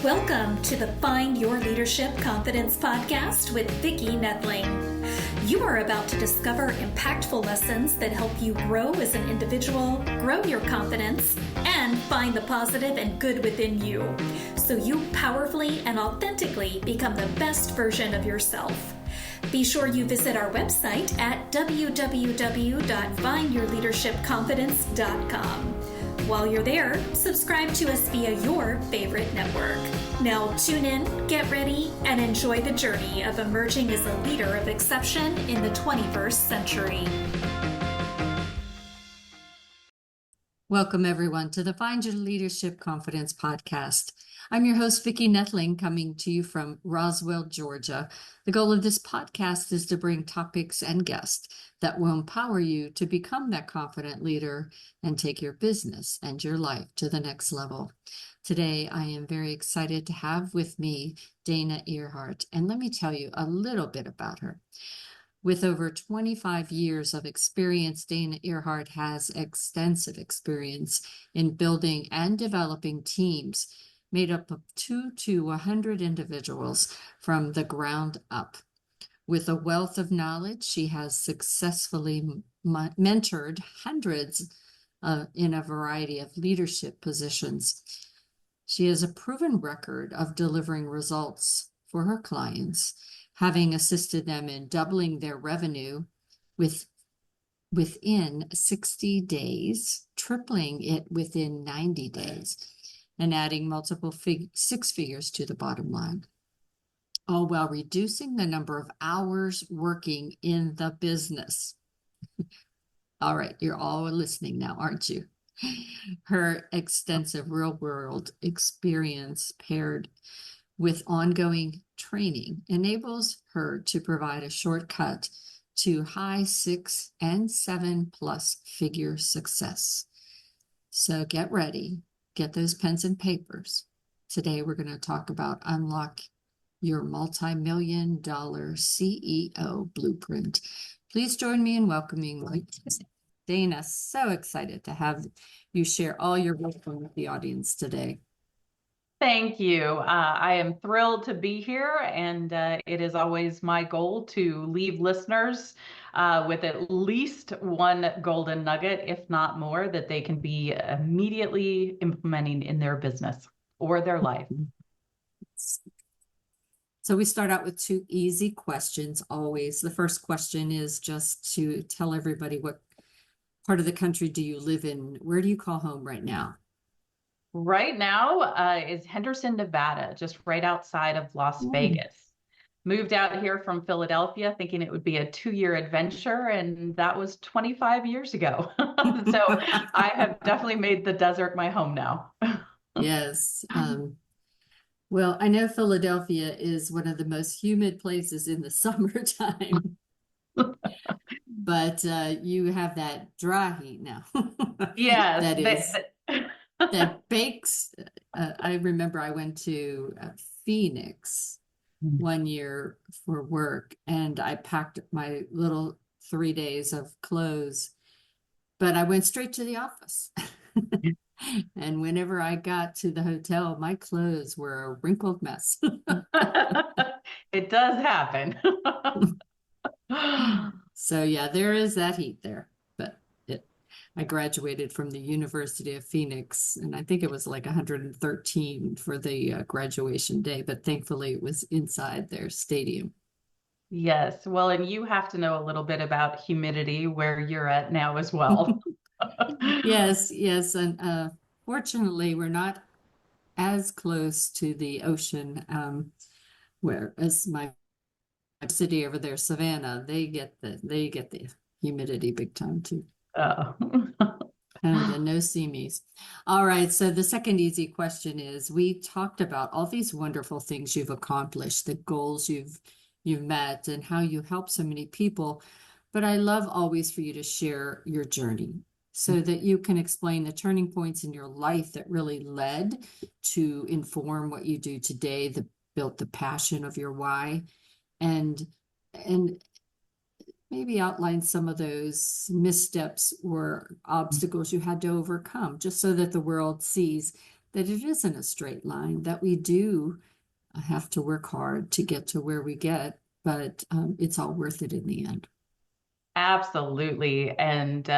Welcome to the Find Your Leadership Confidence podcast with Vicki Noethling. You are about to discover impactful lessons that help you grow as an individual, grow your confidence, and find the positive and good within you, so you powerfully and authentically become the best version of yourself. Be sure you visit our website at www.findyourleadershipconfidence.com. While you're there, subscribe to us via your favorite network. Now tune in, get ready, and enjoy the journey of emerging as a leader of exception in the 21st century. Welcome, everyone, to the Find Your Leadership Confidence podcast. I'm your host, Vicki Noethling, coming to you from Roswell, Georgia. The goal of this podcast is to bring topics and guests that will empower you to become that confident leader and take your business and your life to the next level. Today, I am very excited to have with me Dana Earhart, and let me tell you a little bit about her. With over 25 years of experience, Dana Earhart has extensive experience in building and developing teams made up of 2 to 100 individuals from the ground up. With a wealth of knowledge, she has successfully mentored hundreds in a variety of leadership positions. She has a proven record of delivering results for her clients, having assisted them in doubling their revenue within 60 days, tripling it within 90 days, and adding multiple six figures to the bottom line, all while reducing the number of hours working in the business. All right, you're all listening now, aren't you? Her extensive real-world experience paired with ongoing training enables her to provide a shortcut to high 6 and 7+ figure success. So get ready, get those pens and papers. Today we're going to talk about unlock your multi-million-dollar CEO blueprint. Please join me in welcoming Dana. So excited to have you share all your wisdom with the audience today. Thank you. I am thrilled to be here, and it is always my goal to leave listeners with at least one golden nugget, if not more, that they can be immediately implementing in their business or their life. So we start out with 2 easy questions always. The first question is just to tell everybody, what part of the country do you live in? Where do you call home right now? Right now is Henderson, Nevada, just right outside of Las Vegas. Moved out here from Philadelphia thinking it would be a 2-year adventure, and that was 25 years ago. So I have definitely made the desert my home now. Yes. Well, I know Philadelphia is one of the most humid places in the summertime, but you have that dry heat now. Yes. That bakes. I remember I went to Phoenix one year for work, and I packed my little 3 days of clothes, but I went straight to the office. And whenever I got to the hotel, my clothes were a wrinkled mess. It does happen. So yeah, there is that heat there. But I graduated from the University of Phoenix, and I think it was like 113 for the graduation day, but thankfully it was inside their stadium. Yes. Well, and you have to know a little bit about humidity where you're at now as well. Yes. And fortunately, we're not as close to the ocean, whereas my city over there, Savannah, they get the humidity big time too. Oh. And the no seamies. All right. So the second easy question is, we talked about all these wonderful things you've accomplished, the goals you've met, and how you help so many people. But I love always for you to share your journey so that you can explain the turning points in your life that really led to inform what you do today, that built the passion of your why, and maybe outline some of those missteps or obstacles you had to overcome, just so that the world sees that it isn't a straight line, that we do have to work hard to get to where we get, but it's all worth it in the end. Absolutely. And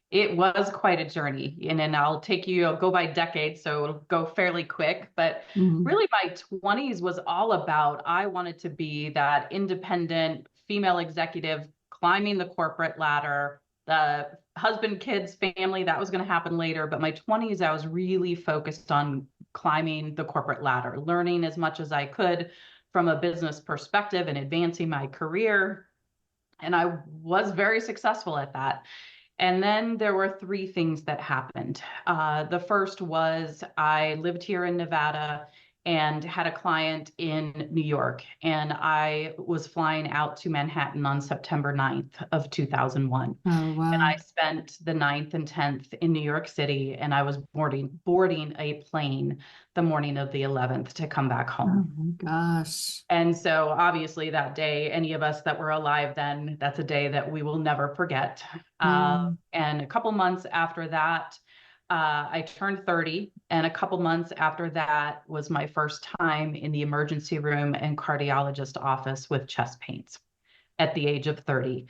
it was quite a journey. And then I'll go by decades, so it'll go fairly quick. But Mhm. really, my 20s was all about I wanted to be that independent female executive climbing the corporate ladder, the husband, kids, family, that was going to happen later. But my 20s, I was really focused on climbing the corporate ladder, learning as much as I could from a business perspective and advancing my career. And I was very successful at that. And then there were three things that happened. The first was I lived here in Nevada and had a client in New York, and I was flying out to Manhattan on September 9th of 2001. Oh, And I wow. spent the 9th and 10th in New York City, and I was boarding a plane the morning of the 11th to come back Oh home. my gosh. And so obviously that day, any of us that were alive then, that's a day that we will never forget. Yeah. And a couple months after that, I turned 30, and a couple months after that was my first time in the emergency room and cardiologist office with chest pains at the age of 30.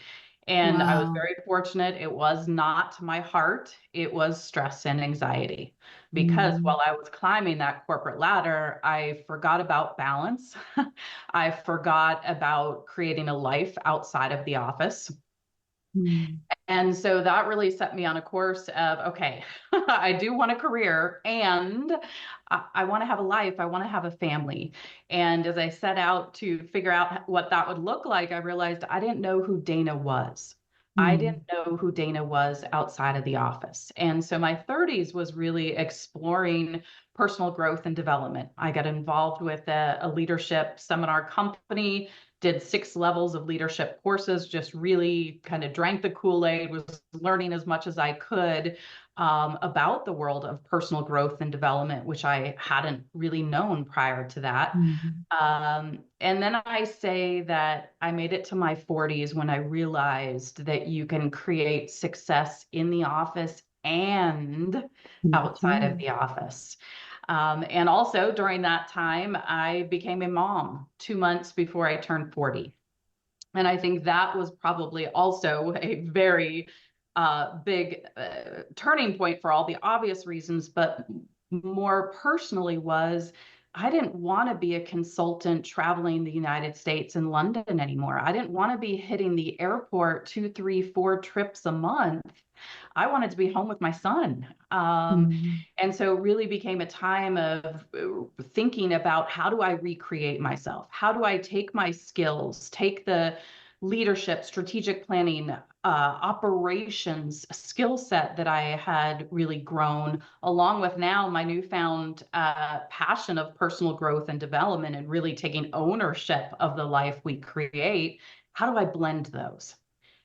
And I was Wow. very fortunate. It was not my heart, it was stress and anxiety. Because Mm-hmm. while I was climbing that corporate ladder, I forgot about balance. I forgot about creating a life outside of the office. Mm-hmm. And so that really set me on a course of, okay, I do want a career and I want to have a life. I want to have a family. And as I set out to figure out what that would look like, I realized I didn't know who Dana was. I didn't know who Dana was outside of the office. And so my 30s was really exploring personal growth and development. I got involved with a leadership seminar company, did 6 levels of leadership courses, just really kind of drank the Kool-Aid, was learning as much as I could about the world of personal growth and development, which I hadn't really known prior to that. Mm-hmm. And then I say that I made it to my 40s when I realized that you can create success in the office and outside of the office. And also during that time, I became a mom 2 months before I turned 40. And I think that was probably also a very big turning point for all the obvious reasons, but more personally was I didn't want to be a consultant traveling the United States and London anymore. I didn't want to be hitting the airport 2, 3, 4 trips a month. I wanted to be home with my son. Mm-hmm. And so it really became a time of thinking about how do I recreate myself? How do I take my skills, take the leadership, strategic planning, operations skill set that I had really grown, along with now my newfound passion of personal growth and development and really taking ownership of the life we create. How do I blend those?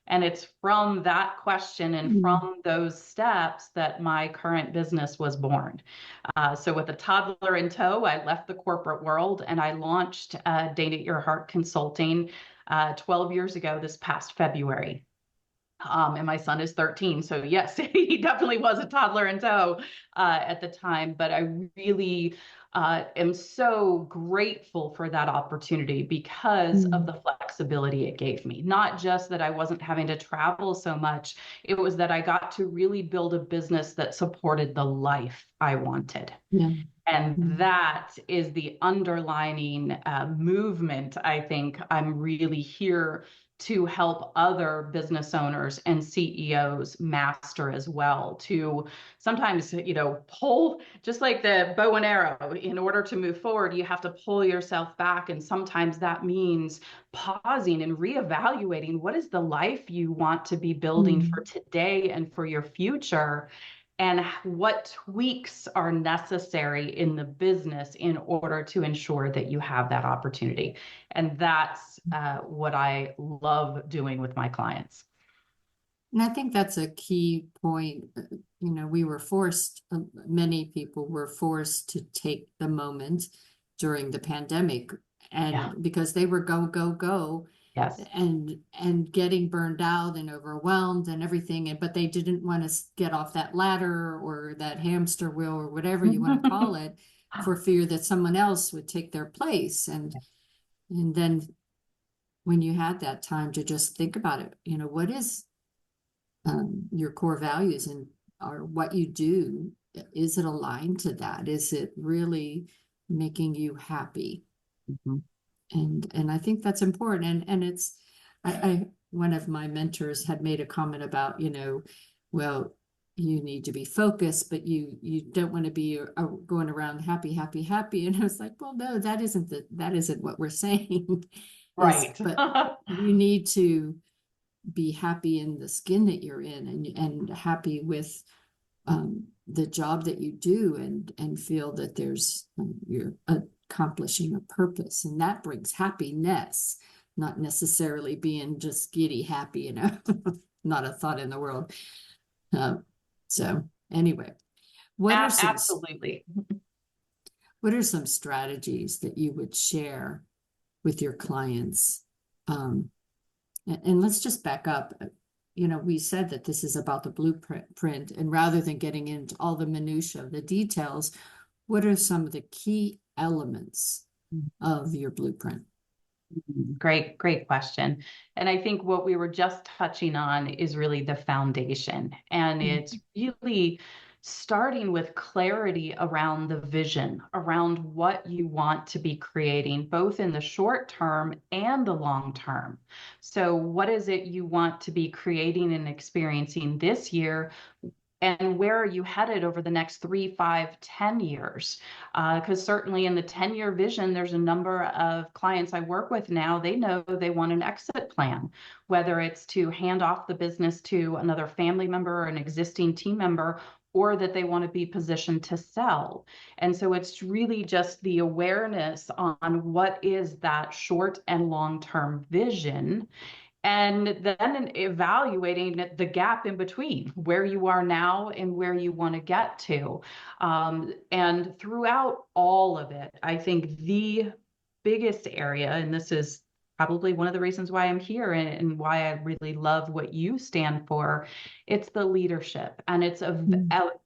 And it's from that question and Mm-hmm. from those steps that my current business was born. So, with a toddler in tow, I left the corporate world and I launched Dana Earhart Consulting 12 years ago this past February. And my son is 13. So, yes, he definitely was a toddler in tow at the time. But I really am so grateful for that opportunity because of the flexibility it gave me. Not just that I wasn't having to travel so much, it was that I got to really build a business that supported the life I wanted. Yeah. And Mm-hmm. that is the underlining movement. I think I'm really here to help other business owners and CEOs master as well. To sometimes, pull, just like the bow and arrow, in order to move forward, you have to pull yourself back. And sometimes that means pausing and reevaluating what is the life you want to be building for today and for your future, and what tweaks are necessary in the business in order to ensure that you have that opportunity. And that's what I love doing with my clients. And I think that's a key point. We were forced, many people were forced to take the moment during the pandemic, Yeah. and because they were go, go, go. Yes. and getting burned out and overwhelmed and everything, but they didn't want to get off that ladder or that hamster wheel or whatever you want to call it, for fear that someone else would take their place. And then when you had that time to just think about it, what is your core values, and or what you do, is it aligned to that? Is it really making you happy? Mm-hmm. And I think that's important. And it's, I one of my mentors had made a comment about, well, you need to be focused, but you don't want to be going around happy, happy, happy. And I was like, well, no, that isn't what we're saying. Right. But you need to be happy in the skin that you're in, and happy with the job that you do, and feel that there's you're accomplishing a purpose, and that brings happiness, not necessarily being just giddy happy, not a thought in the world. So anyway, Absolutely. what are some strategies that you would share with your clients? And let's just back up. We said that this is about the blueprint, and rather than getting into all the minutiae of the details, what are some of the key elements of your blueprint? Great question. And I think what we were just touching on is really the foundation. And it's really starting with clarity around the vision, around what you want to be creating, both in the short term and the long term. So what is it you want to be creating and experiencing this year? And where are you headed over the next 3, 5, 10 years? Because certainly in the 10-year vision, there's a number of clients I work with now, they know they want an exit plan, whether it's to hand off the business to another family member or an existing team member, or that they want to be positioned to sell. And so it's really just the awareness on what is that short and long-term vision, and then evaluating the gap in between where you are now and where you want to get to. And throughout all of it, I think the biggest area, and this is probably one of the reasons why I'm here and why I really love what you stand for, it's the leadership, and it's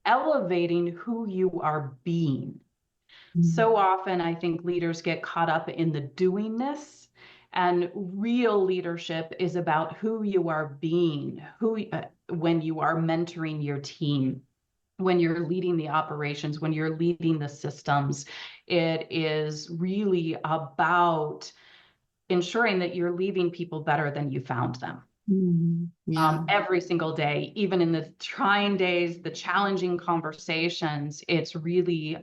elevating who you are being. So often I think leaders get caught up in the doingness, and real leadership is about who you are being, when you are mentoring your team, when you're leading the operations, when you're leading the systems. It is really about ensuring that you're leaving people better than you found them. Every single day, even in the trying days, the challenging conversations. It's really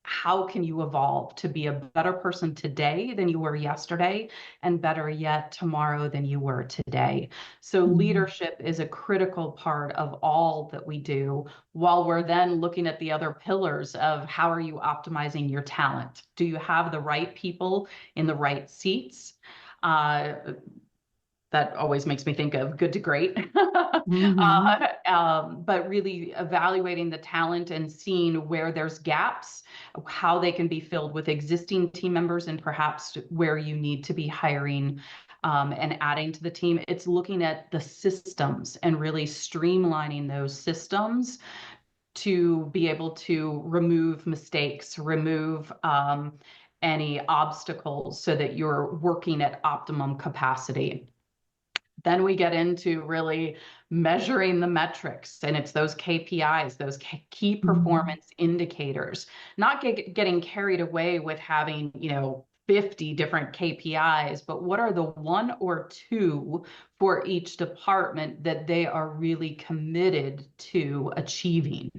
how can you evolve to be a better person today than you were yesterday, and better yet, tomorrow than you were today. So leadership is a critical part of all that we do, while we're then looking at the other pillars of how are you optimizing your talent? Do you have the right people in the right seats? That always makes me think of good to great. But really evaluating the talent and seeing where there's gaps, how they can be filled with existing team members, and perhaps where you need to be hiring and adding to the team. It's looking at the systems and really streamlining those systems to be able to remove mistakes, remove any obstacles, so that you're working at optimum capacity. Then we get into really measuring the metrics, and it's those KPIs, those key performance indicators, not getting carried away with having, 50 different KPIs, but what are the 1 or 2 for each department that they are really committed to achieving?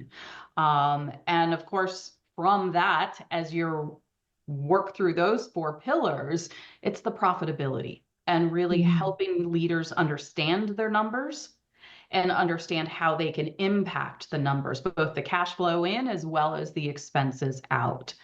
And of course, from that, as you work through those 4 pillars, it's the profitability, and really helping leaders understand their numbers and understand how they can impact the numbers, both the cash flow in as well as the expenses out.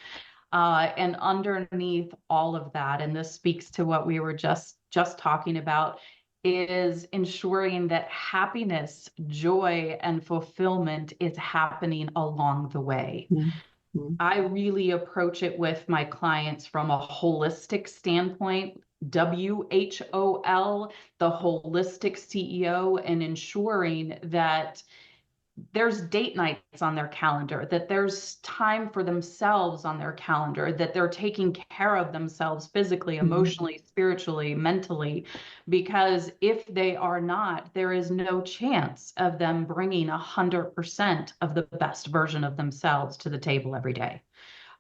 And underneath all of that, and this speaks to what we were just talking about, is ensuring that happiness, joy, and fulfillment is happening along the way. I really approach it with my clients from a holistic standpoint, WHOL, the holistic CEO, and ensuring that there's date nights on their calendar, that there's time for themselves on their calendar, that they're taking care of themselves physically, emotionally, spiritually, mentally, because if they are not, there is no chance of them bringing 100% of the best version of themselves to the table every day.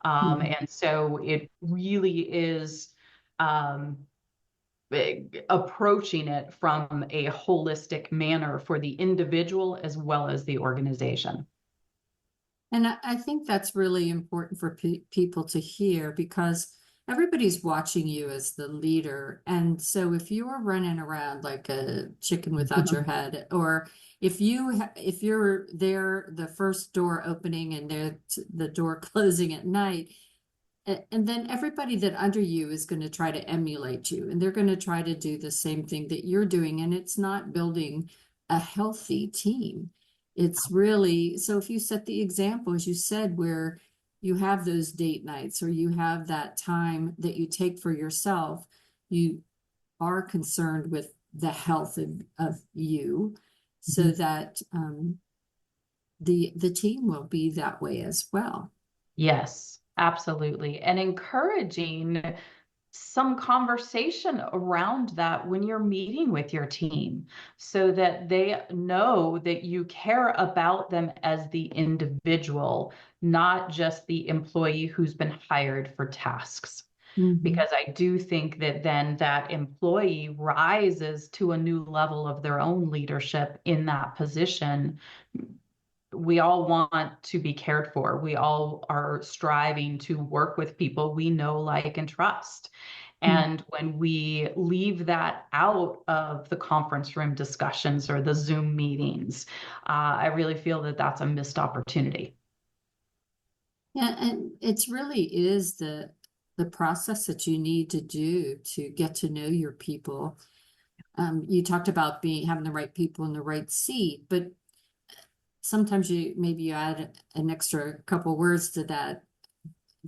And so it really is approaching it from a holistic manner for the individual as well as the organization. And I think that's really important for people to hear, because everybody's watching you as the leader. And so if you're running around like a chicken without your head, or if you're there, the first door opening and the door closing at night, and then everybody that under you is going to try to emulate you, and they're going to try to do the same thing that you're doing, and it's not building a healthy team. It's really, so if you set the example, as you said, where you have those date nights or you have that time that you take for yourself, you are concerned with the health of you, so that the team will be that way as well. Yes, absolutely. And encouraging some conversation around that when you're meeting with your team, so that they know that you care about them as the individual, not just the employee who's been hired for tasks. Because I do think that then that employee rises to a new level of their own leadership in that position. We all want to be cared for. We all are striving to work with people we know, like, and trust. And when we leave that out of the conference room discussions or the Zoom meetings, I really feel that that's a missed opportunity. Yeah, and it's really is the process that you need to do to get to know your people. You talked about having the right people in the right seat, but sometimes you add an extra couple words to that.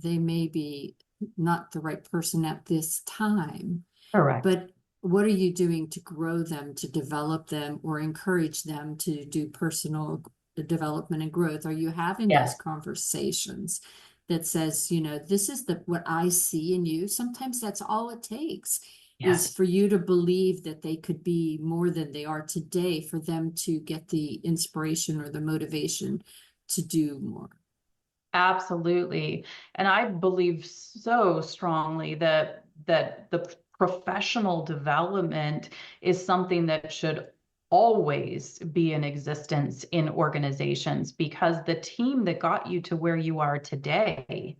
They may be not the right person at this time. Correct. But what are you doing to grow them, to develop them, or encourage them to do personal development and growth? Are you having those conversations that says, this is what I see in you? Sometimes that's all it takes, is for you to believe that they could be more than they are today, for them to get the inspiration or the motivation to do more. Absolutely. And I believe so strongly that the professional development is something that should always be in existence in organizations, because the team that got you to where you are today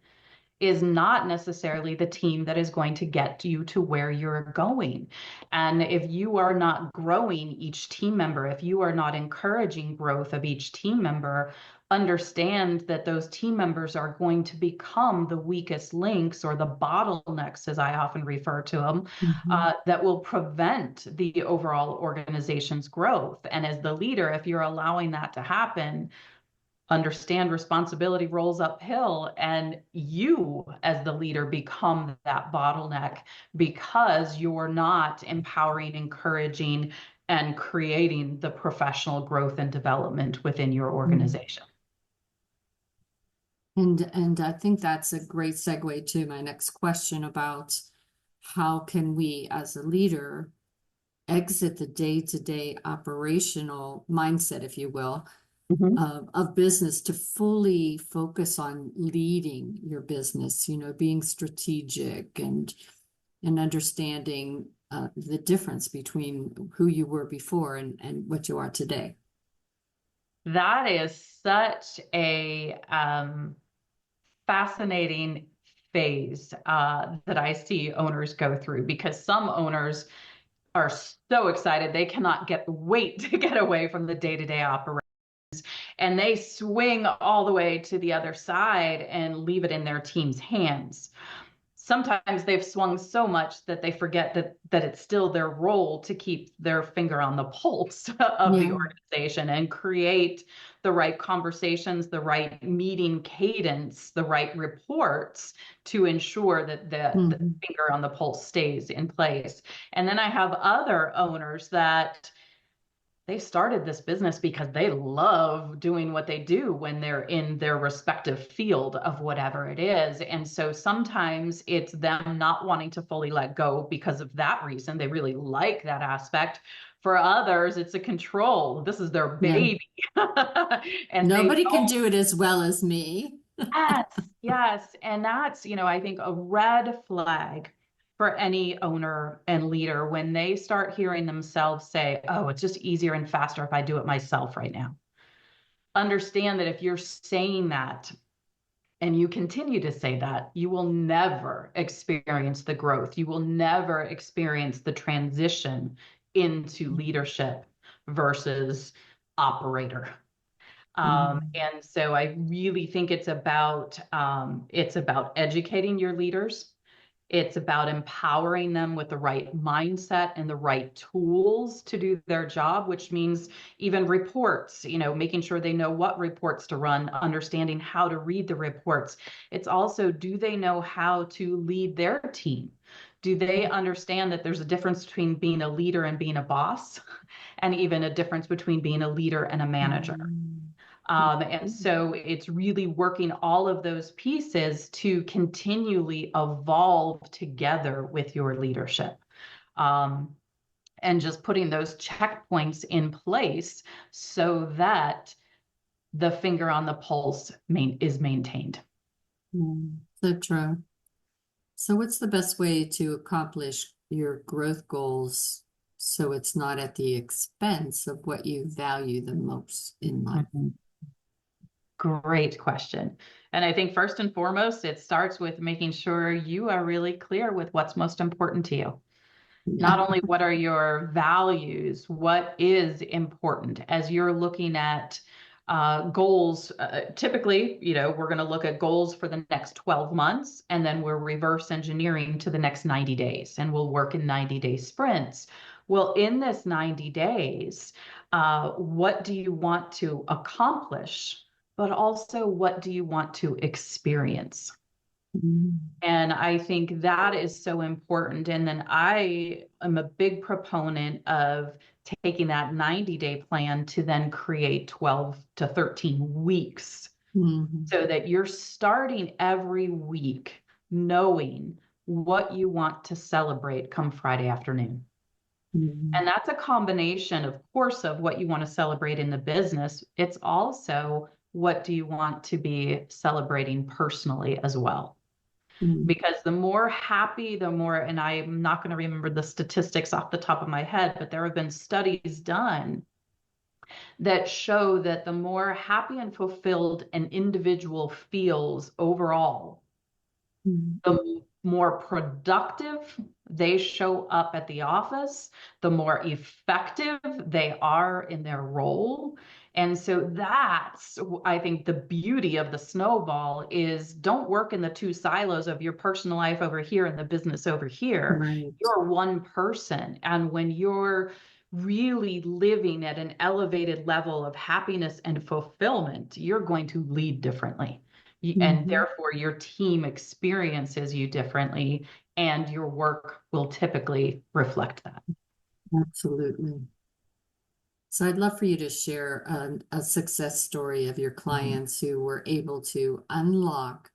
is not necessarily the team that is going to get you to where you're going. And if you are not growing each team member, if you are not encouraging growth of each team member, understand that those team members are going to become the weakest links, or the bottlenecks, as I often refer to them, that will prevent the overall organization's growth. And as the leader, if you're allowing that to happen, understand responsibility rolls uphill, and you as the leader become that bottleneck, because you're not empowering, encouraging, and creating the professional growth and development within your organization. And I think that's a great segue to my next question about how can we as a leader exit the day-to-day operational mindset, if you will, of business, to fully focus on leading your business, being strategic and understanding the difference between who you were before and what you are today. That is such a fascinating phase that I see owners go through, because some owners are so excited they cannot wait to get away from the day-to-day operations, and they swing all the way to the other side and leave it in their team's hands. sometimes they've swung so much that they forget that it's still their role to keep their finger on the pulse of the Yeah. organization and create the right conversations, the right meeting cadence, the right reports to ensure that the Mhm. finger on the pulse stays in place. And then I have other owners that they started this business because they love doing what they do when they're in their respective field of whatever it is. And so sometimes it's them not wanting to fully let go because of that reason. They really like that aspect. For others, it's a control. This is their Yeah. baby. And they Nobody can don't. do it as well as me. Yes, yes. And that's, I think a red flag for any owner and leader when they start hearing themselves say, oh, it's just easier and faster if I do it myself right now. Understand that if you're saying that and you continue to say that, you will never experience the growth. You will never experience the transition into leadership versus operator. Mhm. And so I really think it's about educating your leaders. It's about empowering them with the right mindset and the right tools to do their job, which means even reports, making sure they know what reports to run, understanding how to read the reports. It's also, do they know how to lead their team? Do they understand that there's a difference between being a leader and being a boss, and even a difference between being a leader and a manager? And Mhm. so it's really working all of those pieces to continually evolve together with your leadership. Um, and just putting those checkpoints in place so that the finger on the pulse is maintained. So true. So, what's the best way to accomplish your growth goals so it's not at the expense of what you value the most in life? Mhm. Great question. And I think first and foremost, it starts with making sure you are really clear with what's most important to you. Yeah. Not only what are your values, what is important as you're looking at goals. Typically, we're going to look at goals for the next 12 months, and then we're reverse engineering to the next 90 days, and we'll work in 90-day sprints. Well, in this 90 days, what do you want to accomplish? But also, what do you want to experience? Mhm. And I think that is so important. And then I am a big proponent of taking that 90-day plan to then create 12 to 13 weeks Mhm. so that you're starting every week knowing what you want to celebrate come Friday afternoon. Mhm. And that's a combination, of course, of what you want to celebrate in the business. It's also what do you want to be celebrating personally as well? Mhm. Because the more happy, the more, and I'm not going to remember the statistics off the top of my head, but there have been studies done that show that the more happy and fulfilled an individual feels overall, Mhm. the more productive they show up at the office, the more effective they are in their role. And so that's, I think, the beauty of the snowball is don't work in the two silos of your personal life over here and the business over here. Right. You're one person. And when you're really living at an elevated level of happiness and fulfillment, you're going to lead differently. And Mhm. therefore, your team experiences you differently, and your work will typically reflect that. Absolutely. So I'd love for you to share a success story of your Mhm. clients who were able to unlock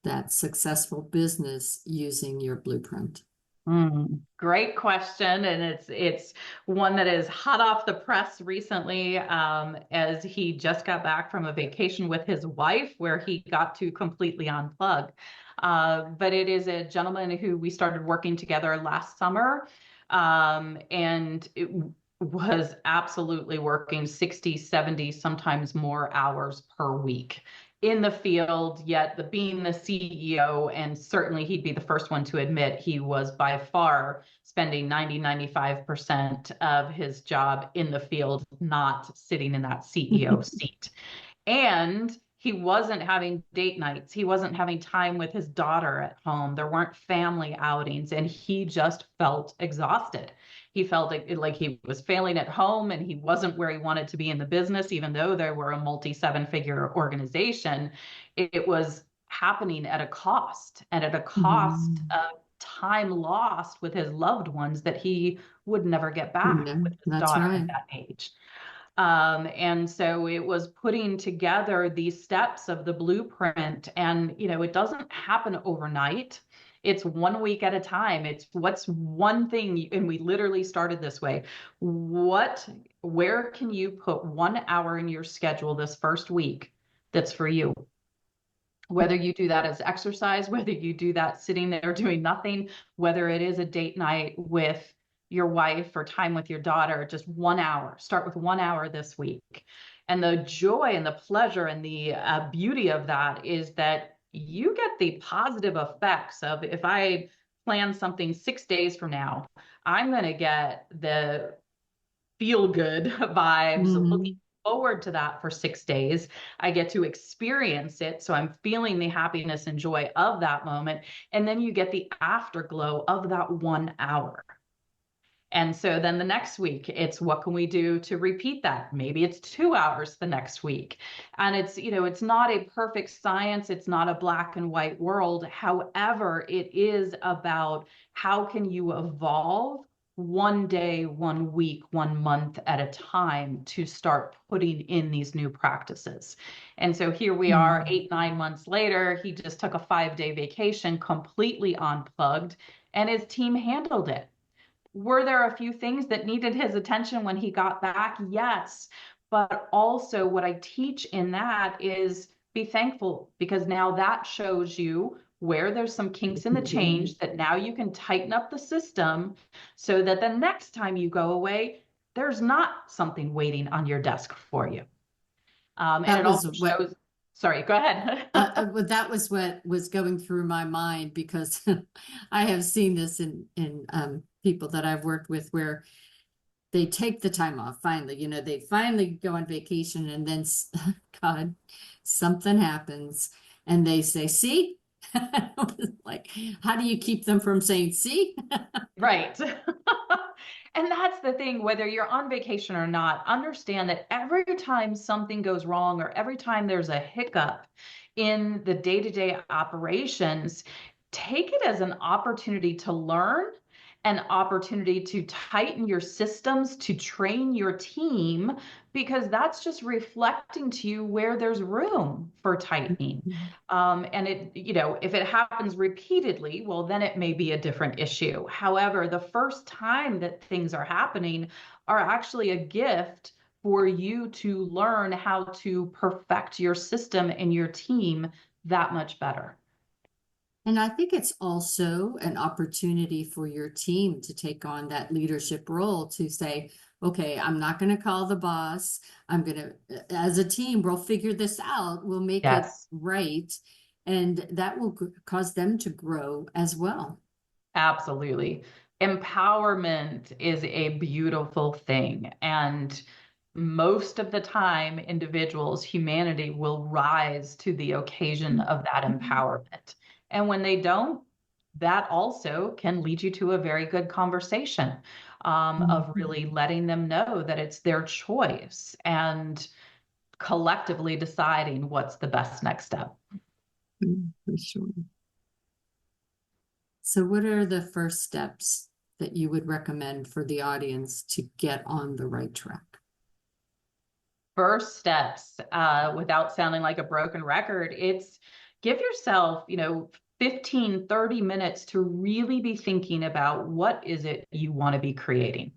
that successful business using your blueprint. Great question, and it's one that is hot off the press recently, as he just got back from a vacation with his wife where he got to completely unplug. But it is a gentleman who we started working together last summer, and it was absolutely working 60, 70, sometimes more hours per week in the field, yet being the CEO, and certainly he'd be the first one to admit he was by far spending 90-95% of his job in the field, not sitting in that CEO seat. And He wasn't having date nights. He wasn't having time with his daughter at home. There weren't family outings, and he just felt exhausted. He felt like he was failing at home and he wasn't where he wanted to be in the business, even though they were a multi-seven-figure organization. It was happening at a cost, and at a cost Mhm. of time lost with his loved ones that he would never get back No, with his that's daughter at right. that age. And so it was putting together these steps of the blueprint. And, it doesn't happen overnight. It's 1 week at a time. It's what's one thing, and we literally started this way. Where can you put 1 hour in your schedule this first week that's for you? Whether you do that as exercise, whether you do that sitting there doing nothing, whether it is a date night with your wife or time with your daughter, just 1 hour. Start with 1 hour this week. And the joy and the pleasure and the beauty of that is that you get the positive effects of, if I plan something 6 days from now, I'm going to get the feel good vibes looking Mhm. forward to that for 6 days. I get to experience it. So I'm feeling the happiness and joy of that moment. And then you get the afterglow of that 1 hour. And so then the next week, it's what can we do to repeat that? Maybe it's 2 hours the next week. And it's not a perfect science. It's not a black and white world. However, it is about how can you evolve one day, 1 week, 1 month at a time to start putting in these new practices. And so here we are, Mhm. 8, 9 months later. He just took a 5-day vacation, completely unplugged, and his team handled it. Were there a few things that needed his attention when he got back? Yes. But also, what I teach in that is be thankful, because now that shows you where there's some kinks in the change that now you can tighten up the system so that the next time you go away, there's not something waiting on your desk for you. And That it was also what shows, sorry, go ahead. well, that was what was going through my mind because I have seen this in people that I've worked with where they take the time off finally, they finally go on vacation and then God, something happens and they say, see? Like, how do you keep them from saying, see? Right. And that's the thing, whether you're on vacation or not, understand that every time something goes wrong or every time there's a hiccup in the day-to-day operations, take it as an opportunity to learn, an opportunity to tighten your systems, to train your team, because that's just reflecting to you where there's room for tightening. And if it happens repeatedly, well, then it may be a different issue. However, the first time that things are happening are actually a gift for you to learn how to perfect your system and your team that much better. And I think it's also an opportunity for your team to take on that leadership role to say, okay, I'm not going to call the boss. I'm going to, as a team, we'll figure this out. We'll make it Yes. right. And that will cause them to grow as well. Absolutely. Empowerment is a beautiful thing. And most of the time, individuals, humanity will rise to the occasion of that empowerment. And when they don't, that also can lead you to a very good conversation of really letting them know that it's their choice and collectively deciding what's the best next step. For sure. So, what are the first steps that you would recommend for the audience to get on the right track? First steps, without sounding like a broken record, it's give yourself, 15, 30 minutes to really be thinking about what is it you want to be creating.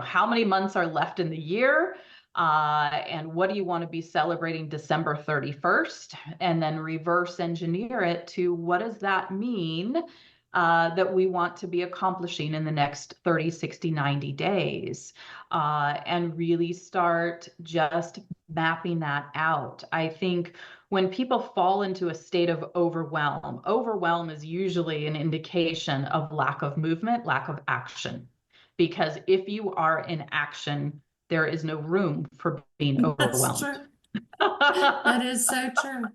How many months are left in the year? And what do you want to be celebrating December 31st? And then reverse engineer it to what does that mean that we want to be accomplishing in the next 30, 60, 90 days? And really start just mapping that out. I think when people fall into a state of overwhelm is usually an indication of lack of movement, lack of action. Because if you are in action, there is no room for being That's overwhelmed. true. That is so true.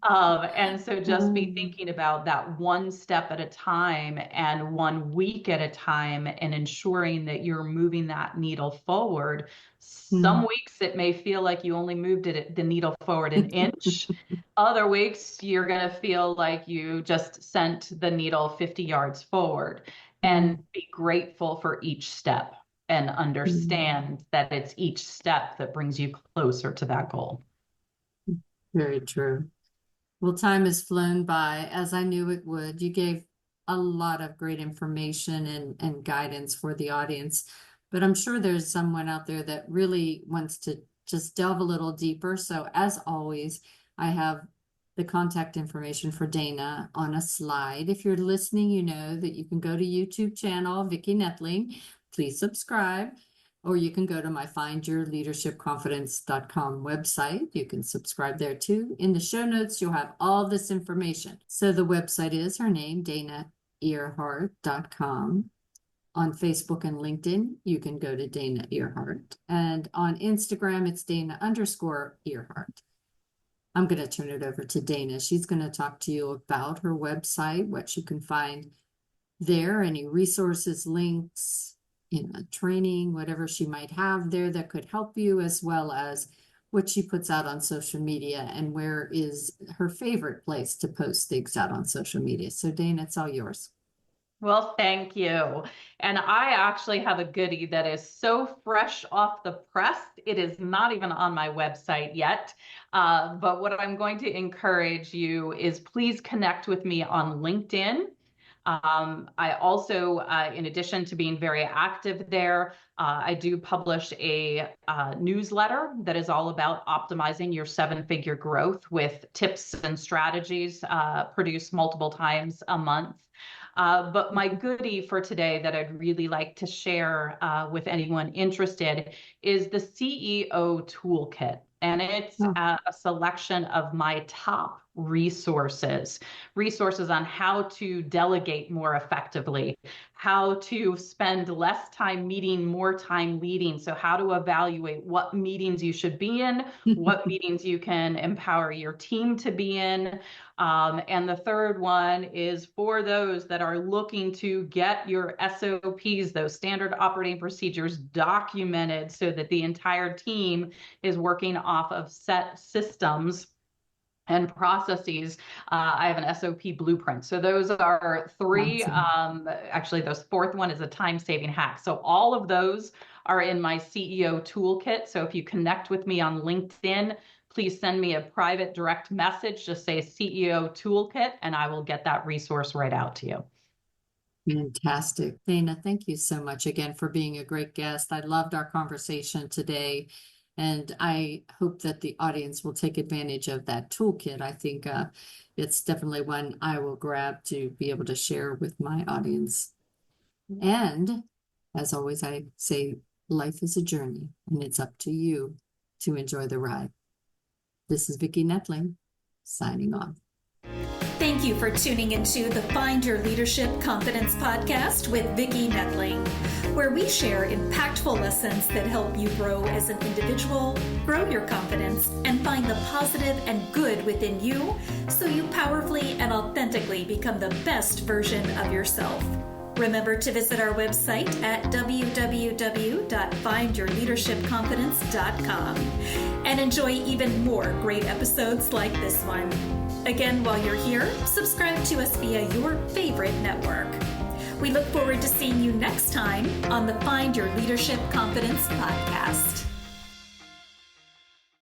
And so just be thinking about that one step at a time and 1 week at a time and ensuring that you're moving that needle forward. Some weeks it may feel like you only moved the needle forward an inch. Other weeks you're going to feel like you just sent the needle 50 yards forward, and be grateful for each step and understand that it's each step that brings you closer to that goal. Very true. Well, time has flown by as I knew it would. You gave a lot of great information and guidance for the audience, but I'm sure there's someone out there that really wants to just delve a little deeper. So as always, I have the contact information for Dana on a slide. If you're listening, you know that you can go to YouTube channel, Vicki Noethling. Please subscribe. Or you can go to my findyourleadershipconfidence.com website. You can subscribe there too. In the show notes, you'll have all this information. So the website is her name, DanaEarhart.com. On Facebook and LinkedIn, you can go to Dana Earhart. And on Instagram, it's Dana_Earhart. I'm going to turn it over to Dana. She's going to talk to you about her website, what you can find there, any resources, links, training, whatever she might have there that could help you, as well as what she puts out on social media and where is her favorite place to post things out on social media. So Dana, it's all yours. Well, thank you. And I actually have a goodie that is so fresh off the press. It is not even on my website yet. But what I'm going to encourage you is please connect with me on LinkedIn. I also, in addition to being very active there, I do publish a newsletter that is all about optimizing your 7-figure growth with tips and strategies produced multiple times a month. But my goodie for today that I'd really like to share with anyone interested is the CEO Toolkit. And it's a selection of my top resources on how to delegate more effectively, how to spend less time meeting, more time leading. So how to evaluate what meetings you should be in, what meetings you can empower your team to be in. And the third one is for those that are looking to get your SOPs, those standard operating procedures, documented so that the entire team is working off of set systems and processes. I have an SOP blueprint. So those are three. Actually, the fourth one is a time-saving hack. So all of those are in my CEO Toolkit. So if you connect with me on LinkedIn, please send me a private direct message. Just say CEO Toolkit, and I will get that resource right out to you. Fantastic. Dana, thank you so much again for being a great guest. I loved our conversation today. And I hope that the audience will take advantage of that toolkit. I think it's definitely one I will grab to be able to share with my audience. And as always, I say life is a journey, and it's up to you to enjoy the ride. This is Vicki Noethling, signing off. Thank you for tuning into the Find Your Leadership Confidence podcast with Vicki Noethling, where we share impactful lessons that help you grow as an individual, grow your confidence, and find the positive and good within you so you powerfully and authentically become the best version of yourself. Remember to visit our website at www.findyourleadershipconfidence.com and enjoy even more great episodes like this one. Again, while you're here, subscribe to us via your favorite network. We look forward to seeing you next time on the Find Your Leadership Confidence podcast.